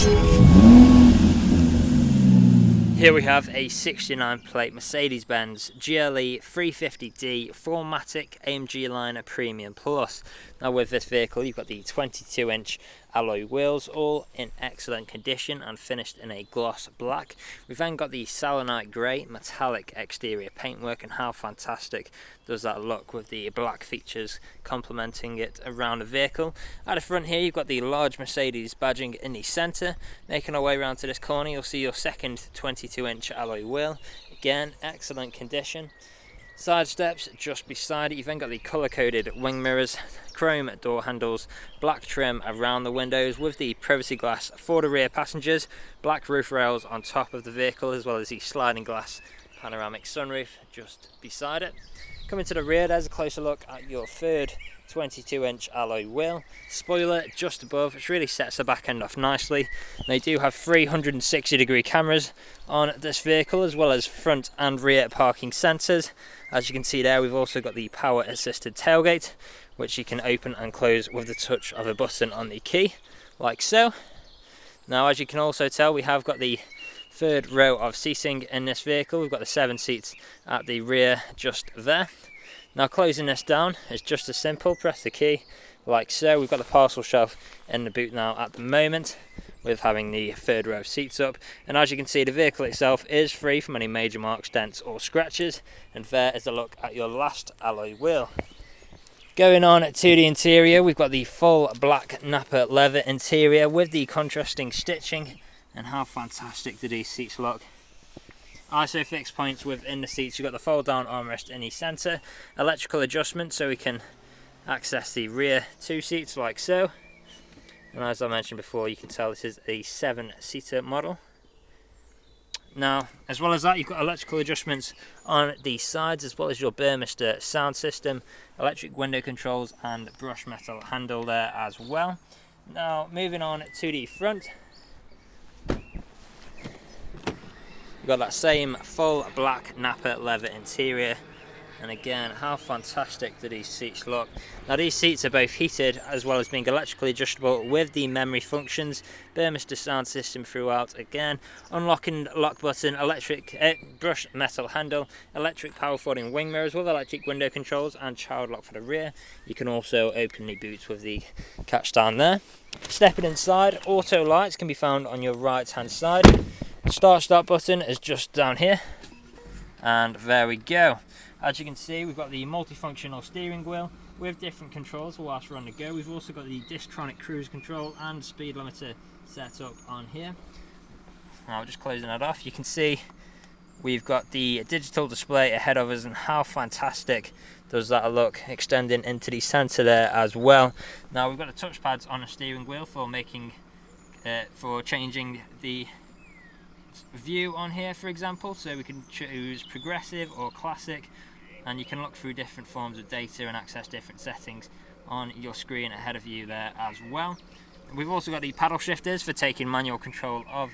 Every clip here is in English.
Here we have a 69 plate Mercedes-Benz GLE 350D 4MATIC AMG Liner Premium Plus. Now with this vehicle you've got the 22-inch alloy wheels, all in excellent condition and finished in a gloss black. We've then got the selenite grey metallic exterior paintwork, and how fantastic does that look with the black features complementing it around the vehicle. At the front here you've got the large Mercedes badging in the centre. Making our way around to this corner you'll see your second 22-inch alloy wheel, again excellent condition. Side steps just beside it. You've then got the colour-coded wing mirrors, chrome door handles, black trim around the windows with the privacy glass for the rear passengers, black roof rails on top of the vehicle, as well as the sliding glass panoramic sunroof just beside it. Coming to the rear, there's a closer look at your third 22-inch alloy wheel. Spoiler just above, which really sets the back end off nicely. They do have 360-degree cameras on this vehicle, as well as front and rear parking sensors. As you can see there, we've also got the power assisted tailgate, which you can open and close with the touch of a button on the key, like so. Now, as you can also tell, we have got the third row of seating in this vehicle. We've got the 7 seats at the rear just there. Now closing this down is just as simple. Press the key like so. We've got the parcel shelf in the boot now at the moment, with having the third row of seats up, and as you can see the vehicle itself is free from any major marks, dents or scratches. And there is a look at your last alloy wheel. Going on to the interior, we've got the full black Napa leather interior with the contrasting stitching, and how fantastic do these seats look. ISOFIX points within the seats. You've got the fold down armrest in the centre, electrical adjustment so we can access the rear 2 seats like so. And as I mentioned before, you can tell this is a 7-seater model. Now, as well as that, you've got electrical adjustments on the sides, as well as your Burmester sound system, electric window controls and brushed metal handle there as well. Now, moving on to the front, you've got that same full black Napa leather interior, and again, how fantastic do these seats look. Now these seats are both heated as well as being electrically adjustable with the memory functions, Burmester sound system throughout, again, unlocking lock button, electric brushed metal handle, electric power folding wing mirrors with electric window controls and child lock for the rear. You can also open the boots with the catch down there. Stepping inside, auto lights can be found on your right hand side. Start button is just down here, and there we go. As you can see, we've got the multifunctional steering wheel with different controls whilst we're on the go. We've also got the Distronic cruise control and speed limiter set up on here. Now just closing that off, you can see we've got the digital display ahead of us, and how fantastic does that look, extending into the centre there as well. Now we've got the touchpads on the steering wheel for changing the view on here, for example, so we can choose progressive or classic, and you can look through different forms of data and access different settings on your screen ahead of you there as well. We've also got the paddle shifters for taking manual control of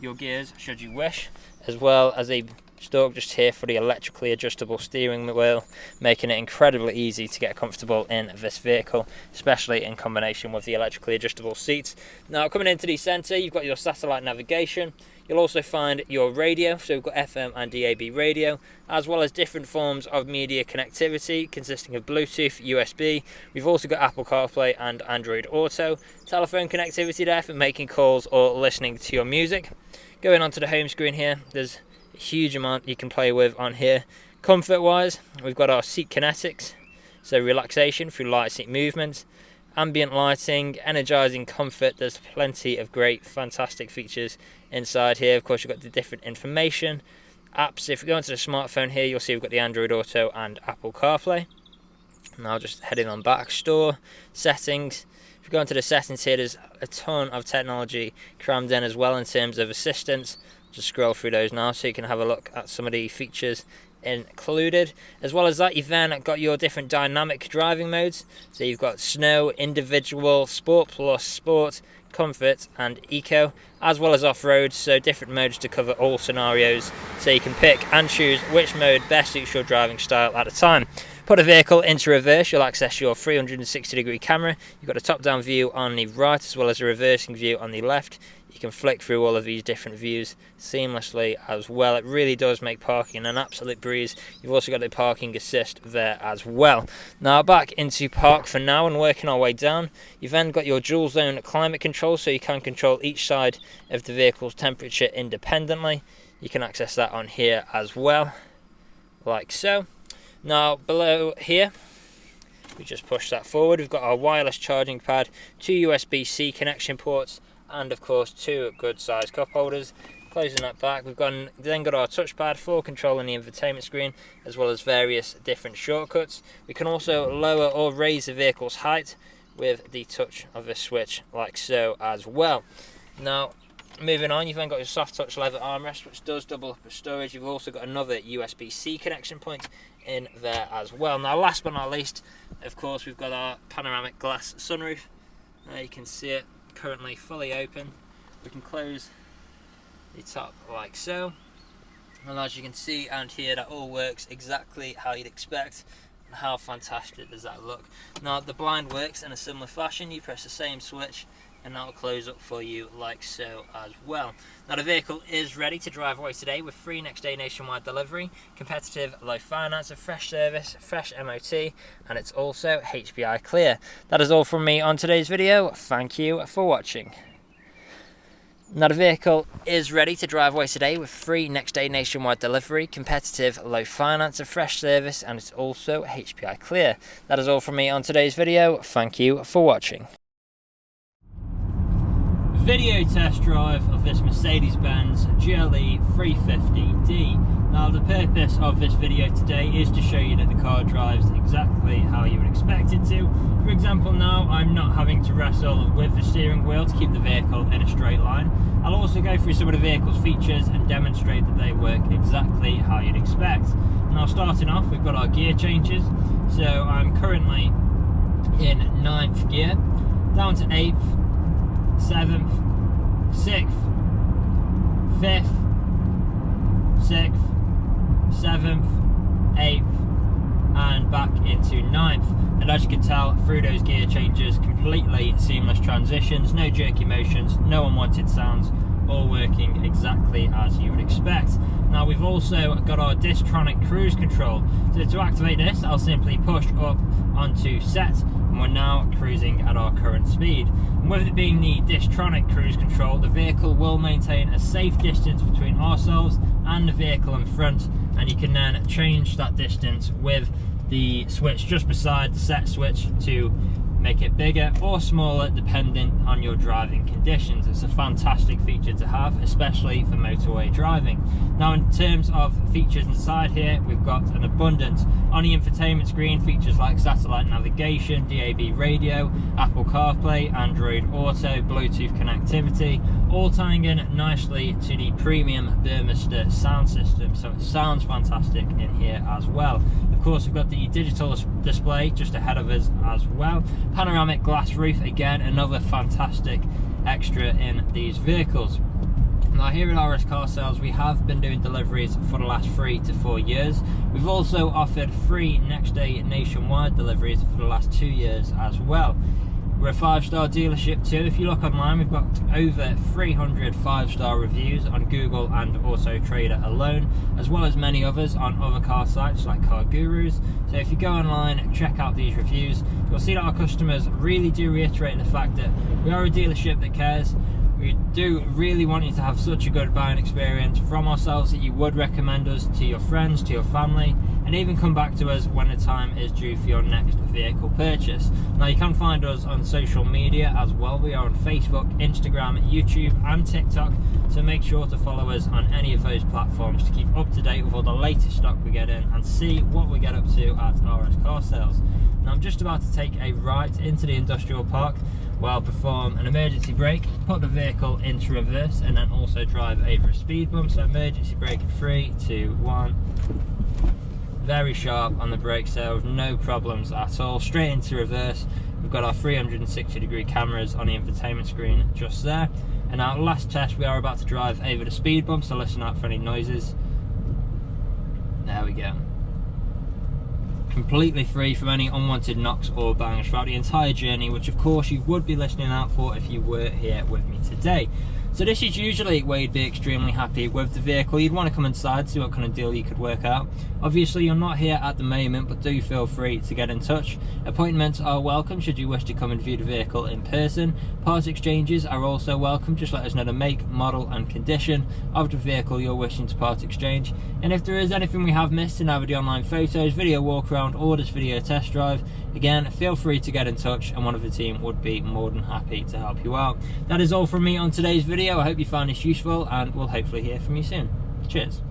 your gears should you wish, as well as a stalk just here for the electrically adjustable steering wheel, making it incredibly easy to get comfortable in this vehicle, especially in combination with the electrically adjustable seats. Now coming into the centre, you've got your satellite navigation. You'll also find your radio, so we've got FM and DAB radio, as well as different forms of media connectivity consisting of Bluetooth, USB. We've also got Apple CarPlay and Android Auto. Telephone connectivity there for making calls or listening to your music. Going on to the home screen here, there's a huge amount you can play with on here. Comfort wise, we've got our seat kinetics, so relaxation through light seat movement, ambient lighting, energizing comfort. There's plenty of great fantastic features inside here. Of course, you've got the different information apps. If we go into the smartphone here, you'll see we've got the Android Auto and Apple CarPlay. Now just heading on back, store settings. If you go into the settings here, there's a ton of technology crammed in as well in terms of assistance. Just scroll through those now so you can have a look at some of the features included. As well as that, you've then got your different dynamic driving modes. So you've got snow, individual, sport plus, sport, comfort and eco, as well as off-road, so different modes to cover all scenarios, so you can pick and choose which mode best suits your driving style at a time. put a vehicle into reverse, you'll access your 360-degree camera. You've got a top-down view on the right as well as a reversing view on the left. You can flick through all of these different views seamlessly as well. It really does make parking an absolute breeze. You've also got the parking assist there as well. Now back into park for now and working our way down. You've then got your dual zone climate control, so you can control each side of the vehicle's temperature independently. You can access that on here as well, like so. Now below here, we just push that forward. We've got our wireless charging pad, 2 USB-C connection ports, and of course 2 good sized cup holders. Closing that back, we've then got our touchpad for controlling the infotainment screen, as well as various different shortcuts. We can also lower or raise the vehicle's height with the touch of a switch, like so as well. Now moving on, you've then got your soft touch leather armrest, which does double up as storage. You've also got another USB-C connection point in there as well. Now last but not least, of course, we've got our panoramic glass sunroof. There you can see it currently fully open. We can close the top like so, and as you can see and hear, that all works exactly how you'd expect. And how fantastic does that look? Now the blind works in a similar fashion. You press the same switch and that will close up for you like so as well. Now the vehicle is ready to drive away today with free next day nationwide delivery, competitive low finance, a fresh service, fresh MOT, and it's also HPI clear. That is all from me on today's video. Thank you for watching. Now the vehicle is ready to drive away today with free next day nationwide delivery, competitive low finance, a fresh service, and it's also HPI clear. That is all from me on today's video. Thank you for watching. Video test drive of this Mercedes-Benz GLE 350D. Now the purpose of this video today is to show you that the car drives exactly how you would expect it to. For example, now I'm not having to wrestle with the steering wheel to keep the vehicle in a straight line. I'll also go through some of the vehicle's features and demonstrate that they work exactly how you'd expect. Now starting off, we've got our gear changes. So I'm currently in 9th gear, down to 8th, 7th, 6th, 5th, 6th, 7th, 8th, and back into 9th. And as you can tell through those gear changes, completely seamless transitions, no jerky motions, no unwanted sounds, all working exactly as you would expect. Now we've also got our Distronic cruise control. So to activate this, I'll simply push up onto set, and we're now cruising at our current speed. And with it being the Distronic cruise control, the vehicle will maintain a safe distance between ourselves and the vehicle in front, and you can then change that distance with the switch just beside the set switch to make it bigger or smaller depending on your driving conditions. It's a fantastic feature to have, especially for motorway driving. Now in terms of features inside here, we've got an abundance. On the infotainment screen, features like satellite navigation, DAB radio, Apple CarPlay, Android Auto, Bluetooth connectivity, all tying in nicely to the premium Burmester sound system, so it sounds fantastic in here as well. Of course, we've got the digital display just ahead of us as well. Panoramic glass roof, again another fantastic extra in these vehicles. Now here at RS Car Sales, we have been doing deliveries for the last 3 to 4 years. We've also offered free next day nationwide deliveries for the last 2 years as well. We're a 5-star dealership too. If you look online, we've got over 300 5-star reviews on Google and Autotrader alone, as well as many others on other car sites like Car Gurus. So if you go online and check out these reviews, you'll see that our customers really do reiterate the fact that we are a dealership that cares. We do really want you to have such a good buying experience from ourselves that you would recommend us to your friends, to your family, and even come back to us when the time is due for your next vehicle purchase. Now you can find us on social media as well. We are on Facebook, Instagram, YouTube and TikTok, so make sure to follow us on any of those platforms to keep up to date with all the latest stock we get in and see what we get up to at RS Car Sales. Now I'm just about to take a right into the industrial park where I'll perform an emergency brake, put the vehicle into reverse, and then also drive over a speed bump. So emergency brake in 3, 2, 1. Very sharp on the brake, so no problems at all. Straight into reverse. We've got our 360-degree cameras on the infotainment screen just there. And our last test, we are about to drive over the speed bump, so listen out for any noises. There we go. completely free from any unwanted knocks or bangs throughout the entire journey, which of course you would be listening out for if you were here with me today. So this is usually where you'd be extremely happy with the vehicle. You'd want to come inside, see what kind of deal you could work out. Obviously you're not here at the moment, but do feel free to get in touch. Appointments are welcome should you wish to come and view the vehicle in person. Part exchanges are also welcome. Just let us know the make, model and condition of the vehicle you're wishing to part exchange. And if there is anything we have missed in either the online photos, video walk around or this video test drive, again, feel free to get in touch and one of the team would be more than happy to help you out. That is all from me on today's video. I hope you found this useful and we'll hopefully hear from you soon. Cheers.